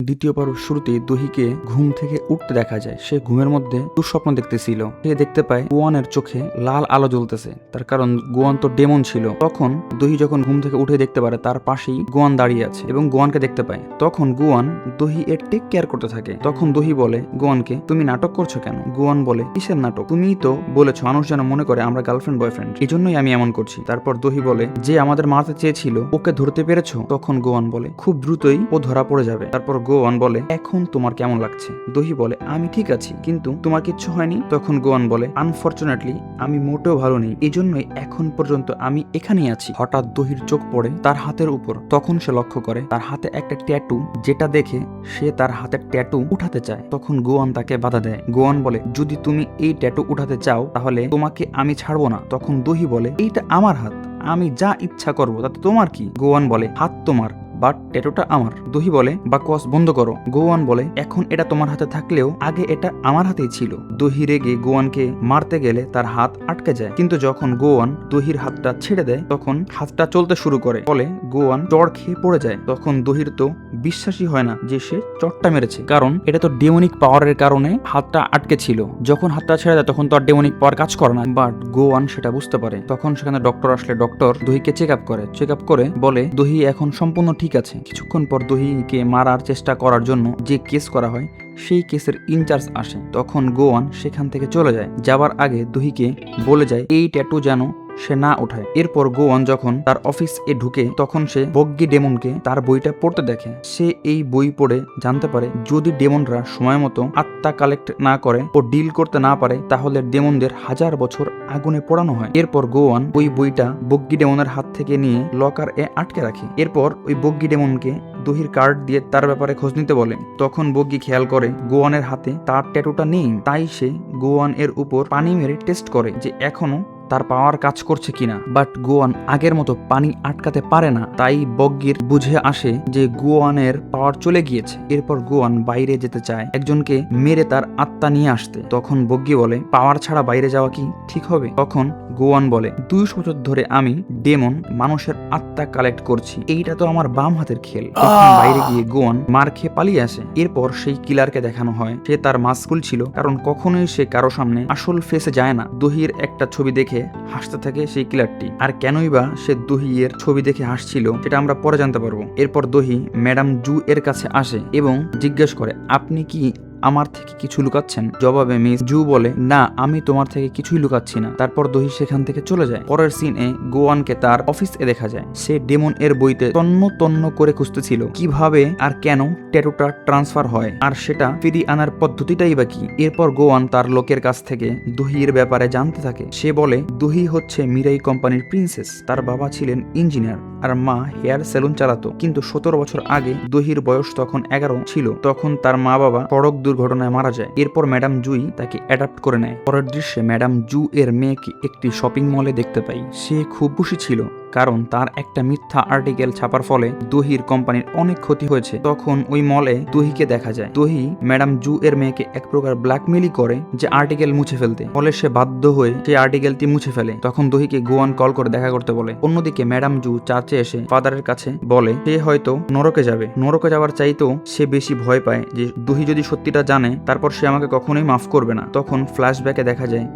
দ্বিতীয় পর্ব শুরুতেই দহিকে ঘুম থেকে উঠতে দেখা যায়। সে ঘুমের মধ্যে দুঃস্বপ্ন দেখতেছিল। সে দেখতে পায় গোয়ানের চোখে লাল আলো জ্বলতেছে, তার কারণ গোয়ান তো ডেমন ছিল। তখন দহি যখন ঘুম থেকে উঠে দেখতে পারে তার পাশেই গোয়ান দাঁড়িয়ে আছে এবং গোয়ানকে দেখতে পায়। তখন গোয়ান দহি এর টেক কেয়ার করতে থাকে। তখন দহি বলে গোয়ানকে, তুমি নাটক করছো কেন? গোয়ান বলে, কিসের নাটক? তুমিই তো বলেছো মানুষ যেন মনে করে আমরা গার্লফ্রেন্ড বয়ফ্রেন্ড, এই জন্যই আমি এমন করছি। তারপর দহি বলে, যে আমাদের মারতে চেয়েছিল ওকে ধরতে পেরেছো? তখন গোয়ান বলে, খুব দ্রুতই ও ধরা পড়ে যাবে। তারপর গোয়ান বলে, এখন তোমার কেমন লাগছে? দহি বলে, আমি ঠিক আছি, কিন্তু তোমার কিচ্ছু হয়নি? তখন গোয়ান বলে, আনফরচুনেটলি আমি মোটেও ভালো নেই, এই জন্যই এখন পর্যন্ত আমি এখানেই আছি। হঠাৎ দহির চোখ পড়ে তার হাতের উপর। তখন সে লক্ষ্য করে তার হাতে একটা ট্যাটু, যেটা দেখে সে তার হাতের ট্যাটু উঠাতে চায়। তখন গোয়ান তাকে বাধা দেয়। গোয়ান বলে, যদি তুমি এই ট্যাটু উঠাতে চাও তাহলে তোমাকে আমি ছাড়বো না। তখন দহি বলে, এইটা আমার হাত, আমি যা ইচ্ছা করবো, তাতে তোমার কি? গোয়ান বলে, হাত তোমার বাট ট্যাটুটা আমার। দহি বলে, বাকওয়াস বন্ধ করো। গোয়ান বলে, এখন এটা তোমার হাতে থাকলেও আগে এটা আমার হাতেই ছিল। দহি রেগে গোয়ানকে মারতে গেলে তার হাত আটকে যায়, কিন্তু যখন গোয়ান দহির হাতটা ছেড়ে দেয় তখন হাতটা চলতে শুরু করে। ফলে গোয়ান চড় খেয়ে পড়ে যায়। তখন দহির তো বিশ্বাসই হয় না যে সে চটটা মেরেছে, কারণ এটা তো ডেমনিক পাওয়ারের কারণে হাতটা আটকে ছিল। যখন হাতটা ছেড়ে দেয় তখন তো আর ডেমনিক পাওয়ার কাজ করে না, বাট গোয়ান সেটা বুঝতে পারে। তখন সেখানে ডক্টর আসলে ডক্টর দহিকে চেক আপ করে বলে দহি এখন সম্পূর্ণ ঠিক আছে। কিছুক্ষণ পর দহিকে মারার চেষ্টা করার জন্য যে কেস করা হয় সেই কেসের ইনচার্জ আসে। তখন গোয়ান সেখান থেকে চলে যায়। যাবার আগে দহিকে বলে যায় এই ট্যাটু যেন সে না ওঠায়। এরপর গোয়ান যখন তার অফিস এ ঢুকে তখন সে বগ্গি ডেমনকে তার বইটা পড়তে দেখে। সে এই বই পড়ে জানতে পারে যদি ডেমনরা সময় মতো আত্মা কালেক্ট না করে ও ডিল করতে না পারে তাহলে ডেমনদের 1000 বছর আগুনে পোড়ানো হয়। এরপর গোয়ান ওই বইটা বগ্গি ডেমনের হাত থেকে নিয়ে লকার এ আটকে রাখে। এরপর ওই বগ্গি ডেমনকে দহির কার্ড দিয়ে তার ব্যাপারে খোঁজ নিতে বলে। তখন বগ্গি খেয়াল করে গোয়ানের হাতে তার ট্যাটুটা নেই, তাই সে গোয়ান এর উপর পানি মেরে টেস্ট করে যে এখনো তার পাওয়ার কাজ করছে কিনা। বাট গোয়ান আগের মতো পানি আটকাতে পারে না, তাই বগ্গির বুঝে আসে যে গোয়ানের পাওয়ার চলে গিয়েছে। এরপর গোয়ান বাইরে যেতে চায় একজনকে মেরে তার আত্মা নিয়ে আসতে। তখন বগ্গি বলে, পাওয়ার ছাড়া বাইরে যাওয়া কি ঠিক হবে? তখন গোয়ান বলে, 200 বছর ধরে আমি ডেমন মানুষের আত্মা কালেক্ট করছি, এইটা তো আমার বাম হাতের খেল। তখন বাইরে গিয়ে গোয়ান মার খেয়ে পালিয়ে আসে। এরপর সেই কিলারকে দেখানো হয় সে তার মাস্ক ছিল, কারণ কখনোই সে কারো সামনে আসল ফেসে যায় না। দহির একটা ছবি দেখে হাসতে থাকে সেই কিলারটি। আর কেনই বা সে দহি এর ছবি দেখে হাসছিল সেটা আমরা পরে জানতে পারবো। এরপর দহি ম্যাডাম জু এর কাছে আসে এবং জিজ্ঞেস করে, আপনি কি আমার থেকে কিছু লুকাচ্ছেন? জবাবে মিস জু বলে, না আমি তোমার থেকে কিছুই লুকাচ্ছি না। তারপর দহি সেখান থেকে চলে যায়। পরের সিনে গোয়ানকে তার অফিস এ দেখা যায়। সে ডেমন এর বইতে তন্ন তন্ন করে খুঁজতেছিল কিভাবে আর কেন ট্যাটুটা ট্রান্সফার হয়, আর সেটা ফিরিয়ে আনার পদ্ধতিটাই বা কি। এরপর গোয়ান তার লোকের কাছ থেকে দহির ব্যাপারে জানতে থাকে। সে বলে দহি হচ্ছে মিরাই কোম্পানির প্রিন্সেস, তার বাবা ছিলেন ইঞ্জিনিয়ার আর মা হেয়ার সেলুন চালাতো। কিন্তু 17 বছর আগে দহির বয়স তখন 11 ছিল। তখন তার মা বাবা সড়ক দুর্ঘটনায় মারা যায়। এরপর ম্যাডাম জুই তাকে অ্যাডাপ্ট করে নেয়। পরের দৃশ্যে ম্যাডাম জু এর মেয়েকে একটি শপিং মলে দেখতে পাই। সে খুব খুশি ছিল, কারণ তার একটা মিথ্যা আর্টিকেল ছাপার ফলে দহির কোম্পানির অনেক ক্ষতি হয়েছে। তখন ওই মলে দহিকে দেখা যায়। দহি ম্যাডাম জু এর মেয়েকে এক প্রকার ব্ল্যাকমেইলই করে যে আর্টিকেল মুছে ফেলতে। ফলে সে বাধ্য হয়ে সেই আর্টিকেলটি মুছে ফেলে। তখন দহিকে গোয়ান কল করে দেখা করতে বলে। অন্যদিকে ম্যাডাম জু চার্চে এসে ফাদারের কাছে বলে সে হয়তো নরকে যাবে। নরকে যাওয়ার চাইতেও সে বেশি ভয় পায় যে দহি যদি সত্যিটা জানে তারপর সে আমাকে কখনোই মাফ করবে না। তখন ফ্ল্যাশব্যাকে দেখা যায়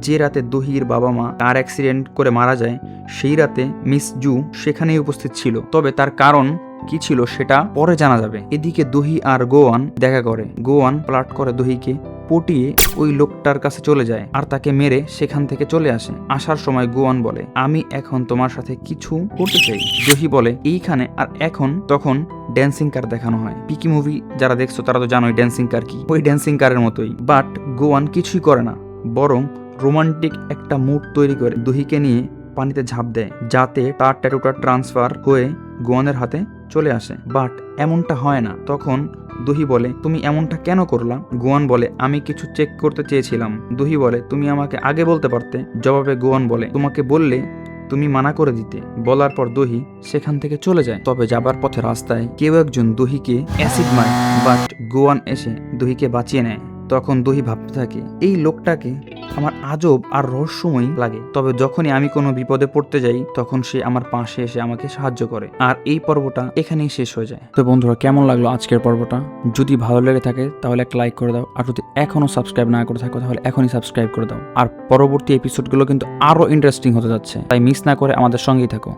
যে রাতে দহির বাবা মা কার অ্যাক্সিডেন্ট করে মারা যায় সেই রাতে মিস জু সেখানেই উপস্থিত ছিল। তবে তার কারণ কি ছিল সেটা পরে জানা যাবে। এদিকে দহি আর গোয়ান দেখা করে। গোয়ান প্লট করে দহিকে পটিয়ে ওই লোকটার কাছে চলে যায় আর তাকে মেরে সেখান থেকে চলে আসে। আসার সময় গোয়ান বলে, আমি এখন তোমার সাথে কিছু করতে চাই। দহি বলে, এইখানে আর এখন। তখন ড্যান্সিং কার দেখানো হয়। পিকি মুভি যারা দেখছো তারা তো জানোই ড্যান্সিং কার কি, ওই ড্যান্সিং কারের মতোই। বাট গোয়ান কিছুই করে না, বরং রোমান্টিক একটা মুড তৈরি করে দহিকে নিয়ে পানিতে ঝাঁপ দেয় যাতে তার ট্যাটুটা ট্রান্সফার হয়ে গোয়ানের হাতে চলে আসে। বাট এমনটা হয় না। তখন দহি বলে, তুমি এমনটা কেন করলা? গোয়ান বলে, আমি কিছু চেক করতে চেয়েছিলাম। দহি বলে, তুমি আমাকে আগে বলতে পারতে। জবাবে গোয়ান বলে, তোমাকে বললে তুমি মানা করে দিতে। বলার পর দহি সেখান থেকে চলে যায়। তবে যাবার পথে রাস্তায় কেউ একজন দহিকে অ্যাসিড মারে, বাট গোয়ান এসে দহিকে বাঁচিয়ে নেয়। তখন দহি ভাবতে থাকে এই লোকটাকে আমার আজব আর রহস্যময় লাগে। তবে যখনই আমি কোনো বিপদে পড়তে যাই তখন সে আমার পাশে এসে আমাকে সাহায্য করে। আর এই পর্বটা এখানেই শেষ হয়ে যায়। তো বন্ধুরা, কেমন লাগলো আজকের পর্বটা? যদি ভালো লেগে থাকে তাহলে একটা লাইক করে দাও, আর যদি এখনো সাবস্ক্রাইব না করে থাকো তাহলে এখনই সাবস্ক্রাইব করে দাও। আর পরবর্তী এপিসোডগুলো কিন্তু আরো ইন্টারেস্টিং হতে যাচ্ছে, তাই মিস না করে আমাদের সঙ্গেই থাকো।